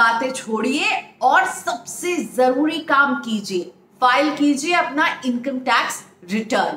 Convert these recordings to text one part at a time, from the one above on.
बातें छोड़िए और सबसे जरूरी काम कीजिए, फाइल कीजिए अपना इनकम टैक्स रिटर्न।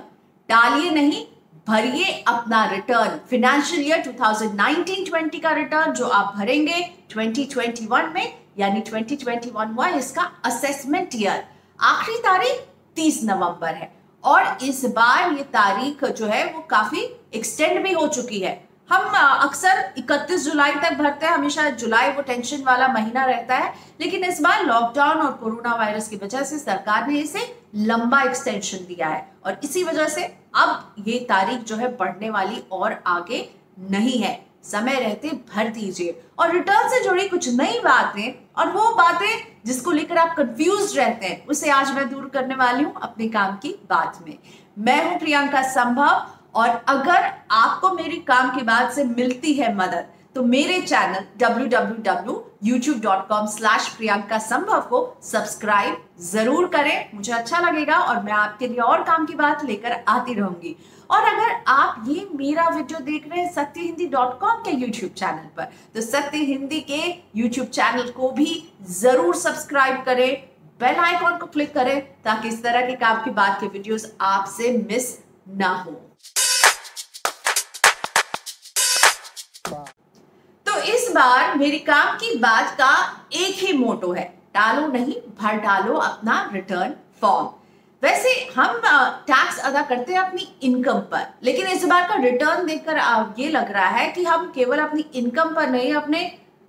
टालिए नहीं, भरिए अपना रिटर्न। फाइनेंशियल ईयर 2019-20 का रिटर्न जो आप भरेंगे 2021 में, यानी 2021 हुआ इसका असेसमेंट ईयर। आखिरी तारीख 30 नवंबर है और इस बार ये तारीख जो है वो काफी एक्सटेंड भी हो चुकी है। हम अक्सर 31 जुलाई तक भरते हैं, हमेशा जुलाई वो टेंशन वाला महीना रहता है, लेकिन इस बार लॉकडाउन और कोरोना वायरस की वजह से सरकार ने इसे लंबा एक्सटेंशन दिया है और इसी वजह से अब ये तारीख जो है बढ़ने वाली और आगे नहीं है। समय रहते भर दीजिए। और रिटर्न से जुड़ी कुछ नई बातें और वो बातें जिसको लेकर आप कंफ्यूज रहते हैं, उसे आज मैं दूर करने वाली हूं अपने काम की बात में। मैं हूं प्रियंका संभव और अगर आपको मेरी काम की बात से मिलती है मदद तो मेरे चैनल www.youtube.com/प्रियंका संभव को सब्सक्राइब जरूर करें, मुझे अच्छा लगेगा और मैं आपके लिए और काम की बात लेकर आती रहूंगी। और अगर आप ये मेरा वीडियो देख रहे हैं सत्यहिंदी.com के YouTube चैनल पर, तो सत्य हिंदी के YouTube चैनल को भी जरूर सब्सक्राइब करें, बेल आइकॉन को क्लिक करें ताकि इस तरह के काम की बात के वीडियोस आपसे मिस ना हो। तो इस बार मेरी काम की बात का एक ही मोटो है, टालो नहीं भर डालो अपना रिटर्न फॉर्म। वैसे हम टैक्स अदा करते हैं अपनी इनकम पर, लेकिन इस बार का रिटर्न देखकर ये लग रहा है कि हम केवल अपनी इनकम पर नहीं, अपने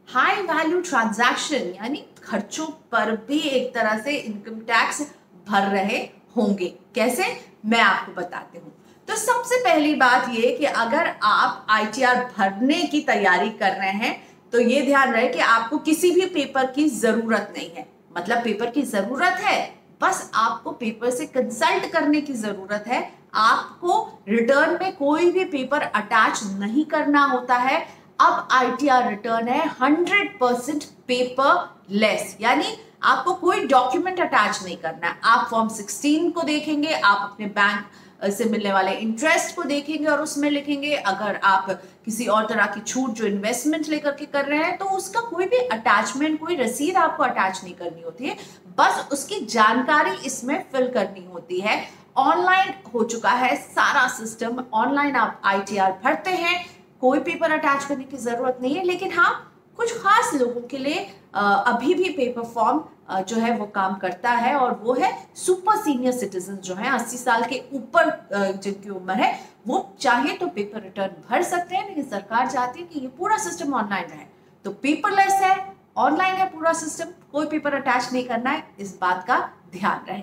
हाई वैल्यू ट्रांजैक्शन यानी खर्चों पर भी एक तरह से इनकम टैक्स भर रहे होंगे। कैसे, मैं आपको बताती हूँ। तो सबसे पहली बात ये कि अगर आप ITR भरने की तैयारी कर रहे हैं तो ये ध्यान रहे कि आपको किसी भी पेपर की जरूरत नहीं है। मतलब पेपर की जरूरत है, बस आपको पेपर से कंसल्ट करने की जरूरत है। आपको रिटर्न में कोई भी पेपर अटैच नहीं करना होता है। अब ITR रिटर्न है 100% पेपरलेस, यानी आपको कोई डॉक्यूमेंट अटैच नहीं करना है। आप फॉर्म 16 को देखेंगे, आप अपने बैंक से मिलने वाले इंटरेस्ट को देखेंगे और उसमें लिखेंगे। अगर आप किसी और तरह की छूट जो इन्वेस्टमेंट लेकर के कर रहे हैं तो उसका कोई भी अटैचमेंट, कोई रसीद आपको अटैच नहीं करनी होती है, बस उसकी जानकारी इसमें फिल करनी होती है। ऑनलाइन हो चुका है सारा सिस्टम, ऑनलाइन आप ITR भरते हैं, कोई पेपर अटैच करने की जरूरत नहीं है। लेकिन हाँ, कुछ खास लोगों के लिए अभी भी पेपर फॉर्म जो है वो काम करता है और वो है सुपर सीनियर सिटीजन जो है 80 साल के ऊपर जिनकी उम्र है, वो चाहे तो पेपर रिटर्न भर सकते हैं, लेकिन सरकार चाहती है कि ये पूरा सिस्टम ऑनलाइन रहे। तो पेपरलेस है, ऑनलाइन है पूरा सिस्टम, कोई पेपर अटैच नहीं करना है, इस बात का ध्यान रहे।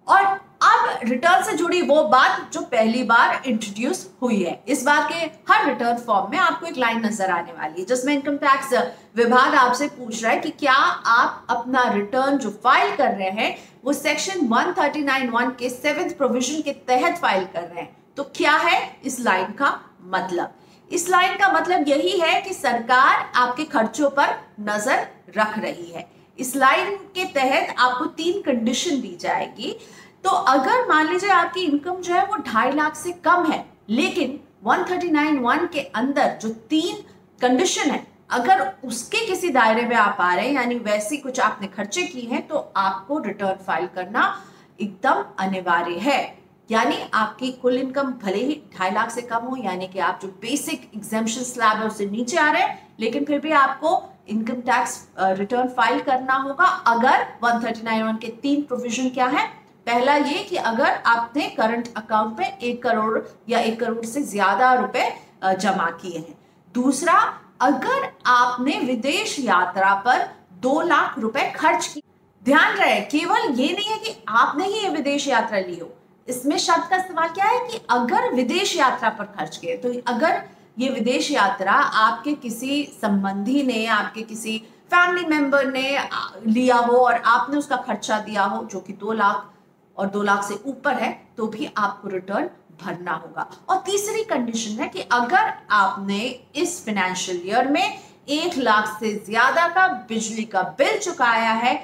और अब रिटर्न से जुड़ी वो बात जो पहली बार इंट्रोड्यूस हुई है। इस बार के हर रिटर्न फॉर्म में आपको एक लाइन नजर आने वाली है जिसमें इनकम टैक्स विभाग आपसे पूछ रहा है कि क्या आप अपना रिटर्न जो फाइल कर रहे हैं वो सेक्शन 139(1) के 7th प्रोविजन के तहत फाइल कर रहे हैं। तो क्या है इस लाइन का मतलब? इस लाइन का मतलब यही है कि सरकार आपके खर्चों पर नजर रख रही है। इस लाइन के तहत आपको 3 कंडीशन दी जाएगी। तो अगर मान लीजिए आपकी इनकम जो है वो 2.5 लाख से कम है, लेकिन 139(1) के अंदर जो 3 कंडीशन है, अगर उसके किसी दायरे में आप आ रहे हैं, यानी वैसी कुछ आपने खर्चे किए हैं, तो आपको रिटर्न फाइल करना एकदम अनिवार्य है। यानी आपकी कुल इनकम भले ही 2.5 लाख से कम हो, यानी कि आप जो बेसिक एग्जेम्पशन स्लैब है उससे नीचे आ रहे हैं, लेकिन फिर भी आपको इनकम टैक्स रिटर्न फाइल करना होगा। अगर 139(1) के 3 प्रोविजन क्या है? पहला ये कि अगर आपने करंट अकाउंट में 1 करोड़ या 1 करोड़ से ज्यादा रुपए जमा किए हैं। दूसरा, अगर आपने विदेश यात्रा पर 2 लाख रुपए खर्च किए। ध्यान रहे, केवल ये नहीं है कि आपने ही ये विदेश यात्रा ली हो, इसमें शब्द का इस्तेमाल क्या है कि अगर विदेश यात्रा पर खर्च किए। तो अगर ये विदेश यात्रा आपके किसी संबंधी ने, आपके किसी फैमिली मेंबर ने लिया हो और आपने उसका खर्चा दिया हो जो कि 2 लाख और 2 लाख से ऊपर है, तो भी आपको रिटर्न भरना होगा। और तीसरी कंडीशन है कि अगर आपने इस फाइनेंशियल ईयर में 1 लाख से ज्यादा का बिजली का बिल चुकाया है,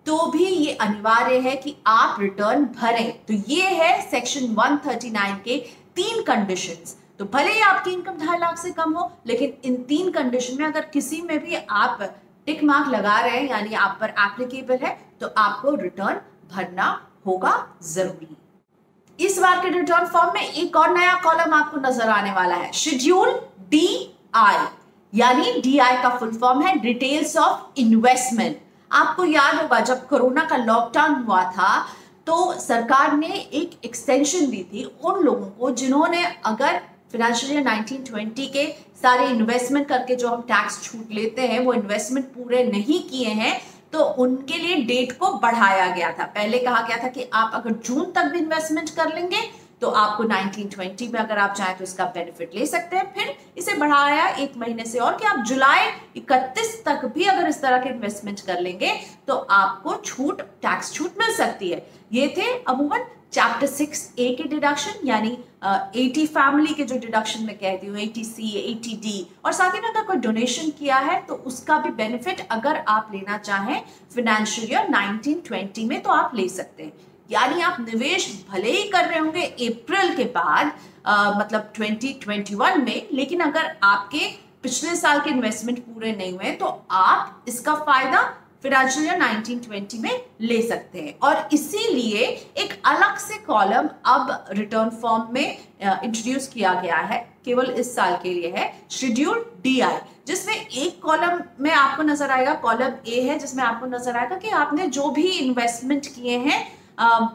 तो भी ये अनिवार्य है कि आप रिटर्न भरें। तो ये है सेक्शन 139 के 3 कंडीशंस। तो भले ही आपकी इनकम 2.5 लाख से कम हो, लेकिन इन 3 कंडीशन में अगर किसी में भी आप टिक मार्क लगा रहे हैं यानी आप पर एप्लीकेबल है, तो आपको रिटर्न भरना होगा जरूरी। इस बार के रिटर्न फॉर्म में एक और नया कॉलम आपको नजर आने वाला है, शेड्यूल DI, यानी DI का फुल फॉर्म है डिटेल्स ऑफ इन्वेस्टमेंट। आपको याद होगा जब कोरोना का लॉकडाउन हुआ था तो सरकार ने एक एक्सटेंशन दी थी उन लोगों को जिन्होंने अगर फाइनेंशियल ईयर 1920 के सारे इन्वेस्टमेंट करके जो हम टैक्स छूट लेते हैं वो इन्वेस्टमेंट पूरे नहीं किए हैं, तो उनके लिए डेट को बढ़ाया गया था। पहले कहा गया था कि आप अगर जून तक भी इन्वेस्टमेंट कर लेंगे तो आपको 1920 में अगर आप चाहें तो इसका बेनिफिट ले सकते हैं। फिर इसे बढ़ाया एक महीने से और कि आप जुलाई 31 तक भी अगर इस तरह के इन्वेस्टमेंट कर लेंगे तो आपको छूट, टैक्स छूट मिल सकती है। ये थे अमूमन चैप्टर 6A के डिडक्शन, यानी 80 फैमिली के जो डिडक्शन में कहती हूँ, 80C 80D, और साथ ही में अगर कोई डोनेशन किया है तो उसका भी बेनिफिट अगर आप लेना चाहें फाइनेंशियल ईयर 1920 में तो आप ले सकते हैं। यानी आप निवेश भले ही कर रहे होंगे अप्रैल के बाद मतलब 2021 में, लेकिन अगर आपके पिछले साल के इन्वेस्टमेंट पूरे नहीं हुए तो आप इसका फायदा फाइनेंशियल ईयर 1920 में ले सकते हैं। और इसीलिए एक अलग से कॉलम अब रिटर्न फॉर्म में इंट्रोड्यूस किया गया है, केवल इस साल के लिए है, शेड्यूल DI, जिसमें एक कॉलम में आपको नजर आएगा, कॉलम A है, जिसमें आपको नजर आएगा कि आपने जो भी इन्वेस्टमेंट किए हैं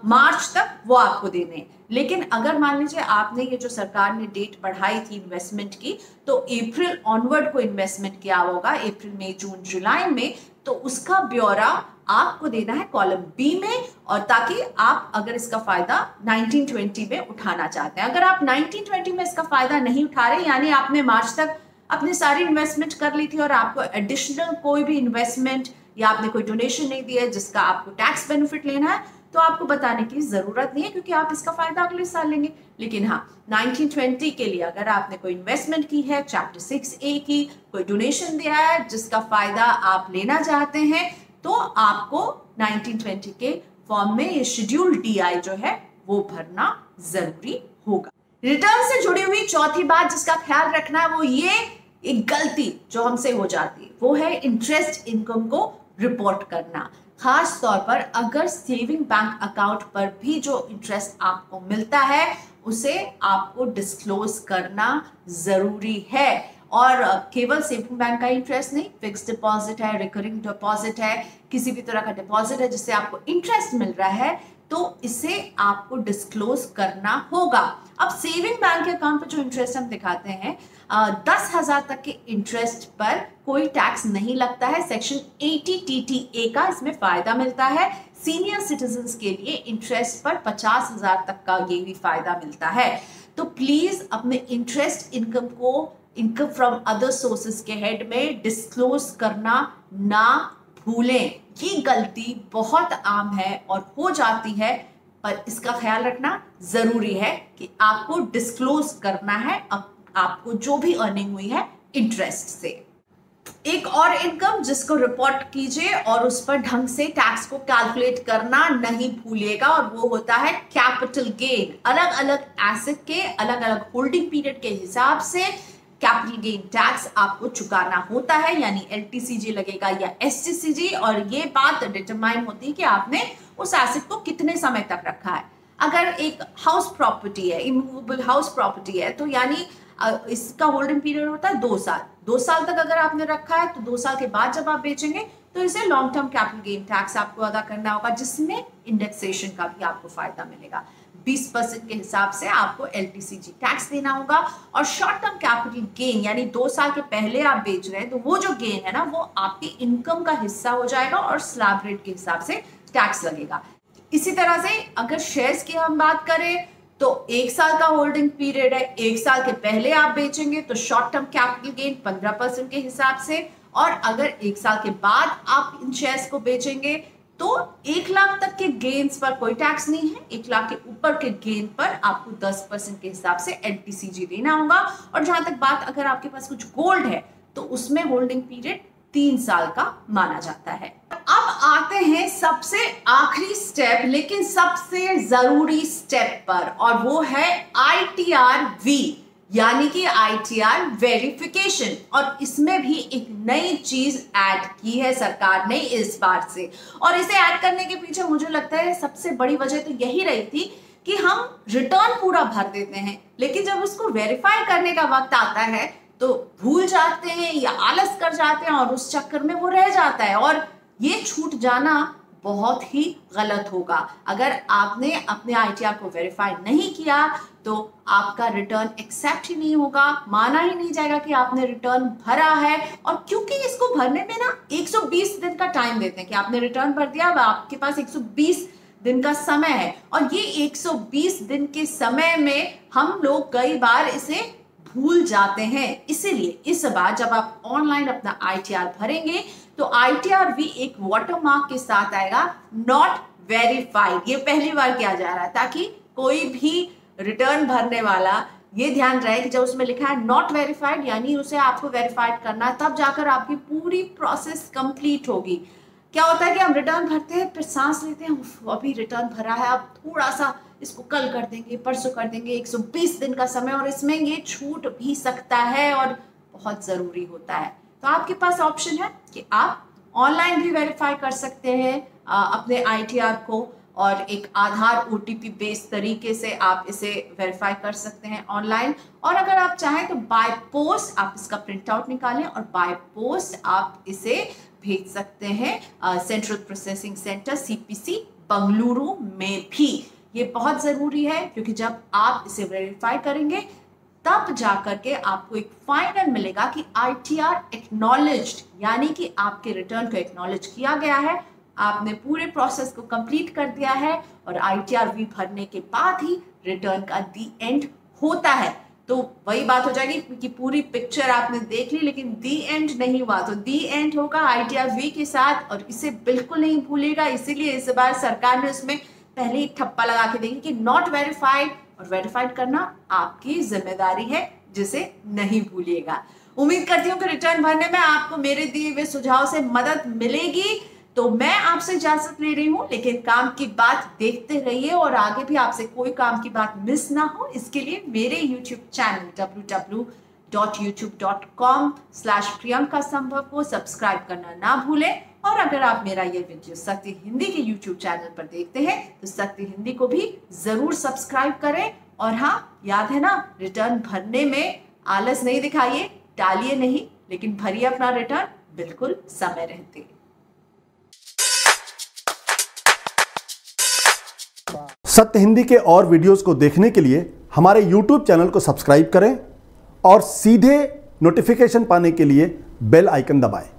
मार्च तक वो आपको देने। लेकिन अगर मान लीजिए आपने ये जो सरकार ने डेट बढ़ाई थी इन्वेस्टमेंट की, तो अप्रैल ऑनवर्ड को इन्वेस्टमेंट किया होगा, अप्रैल मई जून जुलाई में, तो उसका ब्यौरा आपको देना है कॉलम B में, और ताकि आप अगर इसका फायदा 1920 में उठाना चाहते हैं। अगर आप 1920 में इसका फायदा नहीं उठा रहे, यानी आपने मार्च तक अपनी सारी इन्वेस्टमेंट कर ली थी और आपको एडिशनल कोई भी इन्वेस्टमेंट या आपने कोई डोनेशन नहीं दिया है जिसका आपको टैक्स बेनिफिट लेना है, तो आपको बताने की जरूरत नहीं है क्योंकि आप इसका फायदा अगले साल लेंगे। लेकिन हाँ, 1920 के लिए अगर आपने कोई इन्वेस्टमेंट की है, चैप्टर 6A की, कोई डोनेशन दिया है जिसका फायदा आप लेना चाहते हैं, तो आपको 1920 के फॉर्म में ये शेड्यूल DI जो है वो भरना जरूरी होगा। रिटर्न से जुड़ी हुई चौथी बात जिसका ख्याल रखना है वो ये एक गलती जो हमसे हो जाती है, वो है इंटरेस्ट इनकम को रिपोर्ट करना। खास तौर पर अगर सेविंग बैंक अकाउंट पर भी जो इंटरेस्ट आपको मिलता है उसे आपको डिस्क्लोज करना जरूरी है। और केवल सेविंग बैंक का इंटरेस्ट नहीं, फिक्स डिपॉजिट है, रिकरिंग डिपॉजिट है, किसी भी तरह का डिपॉजिट है जिससे आपको इंटरेस्ट मिल रहा है, तो इसे आपको डिस्क्लोज करना होगा। अब सेविंग बैंक के अकाउंट पर जो इंटरेस्ट हम दिखाते हैं 10,000 तक के इंटरेस्ट पर कोई टैक्स नहीं लगता है, सेक्शन 80TTA का इसमें फायदा मिलता है। सीनियर सिटीजन्स के लिए इंटरेस्ट पर 50,000 तक का ये भी फायदा मिलता है। तो प्लीज अपने इंटरेस्ट इनकम को इनकम फ्रॉम अदर सोर्सेज के हेड में डिस्क्लोज करना ना भूलें। ये गलती बहुत आम है और हो जाती है, पर इसका ख्याल रखना जरूरी है कि आपको डिस्क्लोज करना है आपको जो भी अर्निंग हुई है इंटरेस्ट से। एक और इनकम जिसको रिपोर्ट कीजिए और उस पर ढंग से टैक्स को कैलकुलेट करना नहीं भूलिएगा, और वो होता है कैपिटल गेन। अलग अलग एसेट के अलग अलग होल्डिंग पीरियड के हिसाब से कैपिटल गेन टैक्स आपको चुकाना होता है, यानी LTCG लगेगा या STCG, और ये बात डिटरमाइन होती है कि आपने उस एसेट को कितने समय तक रखा है। अगर एक हाउस प्रॉपर्टी है, इमूवेबल हाउस प्रॉपर्टी है, तो यानी इसका होल्डिंग पीरियड होता है 2 साल। 2 साल तक अगर आपने रखा है तो 2 साल के बाद जब आप बेचेंगे तो इसे long term capital gain tax आपको अदा करना होगा, जिसमें इंडेक्सेशन का भी आपको फायदा मिलेगा। 20% के हिसाब से आपको LTCG टैक्स देना होगा। और शॉर्ट टर्म कैपिटल गेन यानी 2 साल के पहले आप बेच रहे हैं तो वो जो गेन है ना वो आपकी इनकम का हिस्सा हो जाएगा और स्लैब रेट के हिसाब से टैक्स लगेगा। इसी तरह से अगर शेयर्स की हम बात करें तो 1 साल का होल्डिंग पीरियड है, 1 साल के पहले आप बेचेंगे तो शॉर्ट टर्म कैपिटल गेन 15% के हिसाब से, और अगर 1 साल के बाद आप इन शेयर्स को बेचेंगे तो 1 लाख तक के गेन्स पर कोई टैक्स नहीं है। 1 लाख के ऊपर के गेन पर आपको 10% के हिसाब से LTCG देना होगा। और जहां तक बात अगर आपके पास कुछ गोल्ड है तो उसमें होल्डिंग पीरियड 3 साल का माना जाता है। अब आते हैं सबसे आखिरी स्टेप लेकिन सबसे जरूरी स्टेप पर, और वो है ITR-V यानी कि ITR वेरिफिकेशन। और इसमें भी एक नई चीज ऐड की है सरकार ने इस बार से, और इसे ऐड करने के पीछे मुझे लगता है सबसे बड़ी वजह तो यही रही थी कि हम रिटर्न पूरा भर देते हैं, लेकिन जब उसको वेरीफाई करने का वक्त आता है तो भूल जाते हैं या आलस कर जाते हैं और उस चक्कर में वो रह जाता है, और ये छूट जाना बहुत ही गलत होगा। अगर आपने अपने ITR को वेरीफाई नहीं किया तो आपका रिटर्न एक्सेप्ट ही नहीं होगा, माना ही नहीं जाएगा कि आपने रिटर्न भरा है। और क्योंकि इसको भरने में ना 120 दिन का टाइम देते हैं कि आपने रिटर्न भर दिया, अब आपके पास 120 दिन का समय है, और ये 120 दिन के समय में हम लोग कई बार इसे भूल जाते हैं। इसीलिए इस बार जब आप ऑनलाइन अपना ITR भरेंगे तो ITR भी एक वाटरमार्क के साथ आएगा, नॉट वेरीफाइड। ये पहली बार किया जा रहा है ताकि कोई भी रिटर्न भरने वाला ये ध्यान रहे कि जब उसमें लिखा है नॉट वेरीफाइड यानी उसे आपको वेरीफाइड करना है, तब जाकर आपकी पूरी प्रोसेस कंप्लीट होगी। क्या होता है कि हम रिटर्न भरते हैं, फिर सांस लेते हैं, अभी रिटर्न भरा है, अब थोड़ा सा इसको कल कर देंगे, परसों कर देंगे, 120 दिन का समय, और इसमें ये छूट भी सकता है और बहुत ज़रूरी होता है। तो आपके पास ऑप्शन है कि आप ऑनलाइन भी वेरीफाई कर सकते हैं अपने ITR को, और एक आधार OTP बेस्ड तरीके से आप इसे वेरीफाई कर सकते हैं ऑनलाइन। और अगर आप चाहें तो बाय पोस्ट आप इसका प्रिंट आउट निकालें और बाय पोस्ट आप इसे भेज सकते हैं central processing centre CPC Bengaluru में भी। ये बहुत ज़रूरी है क्योंकि जब आप इसे वेरीफाई करेंगे तब जाकर के आपको एक फाइनल मिलेगा कि ITR एक्नॉलेज्ड, यानी कि आपके रिटर्न को एक्नॉलेज किया गया है, आपने पूरे प्रोसेस को कंप्लीट कर दिया है, और ITR भी भरने के बाद ही रिटर्न का दी एंड होता है। तो वही बात हो जाएगी कि पूरी पिक्चर आपने देख ली लेकिन दी एंड नहीं हुआ, तो दी एंड होगा ITR V के साथ, और इसे बिल्कुल नहीं भूलेगा। इसीलिए इस बार सरकार ने उसमें पहले ही ठप्पा लगा के देंगे कि नॉट वेरीफाइड, और वेरीफाइड करना आपकी जिम्मेदारी है, जिसे नहीं भूलिएगा। उम्मीद करती हूँ कि रिटर्न भरने में आपको मेरे दिए हुए सुझाव से मदद मिलेगी। तो मैं आपसे इजाजत ले रही हूँ, लेकिन काम की बात देखते रहिए, और आगे भी आपसे कोई काम की बात मिस ना हो इसके लिए मेरे YouTube चैनल www.youtube.com/प्रियंका संभव को सब्सक्राइब करना ना भूलें। और अगर आप मेरा ये वीडियो शक्ति हिंदी के YouTube चैनल पर देखते हैं तो शक्ति हिंदी को भी जरूर सब्सक्राइब करें। और हाँ, याद है ना, रिटर्न भरने में आलस नहीं दिखाइए, टालिए नहीं, लेकिन भरिए अपना रिटर्न बिल्कुल समय रहते। सत्य हिंदी के और वीडियोस को देखने के लिए हमारे YouTube चैनल को सब्सक्राइब करें और सीधे नोटिफिकेशन पाने के लिए बेल आइकन दबाएं।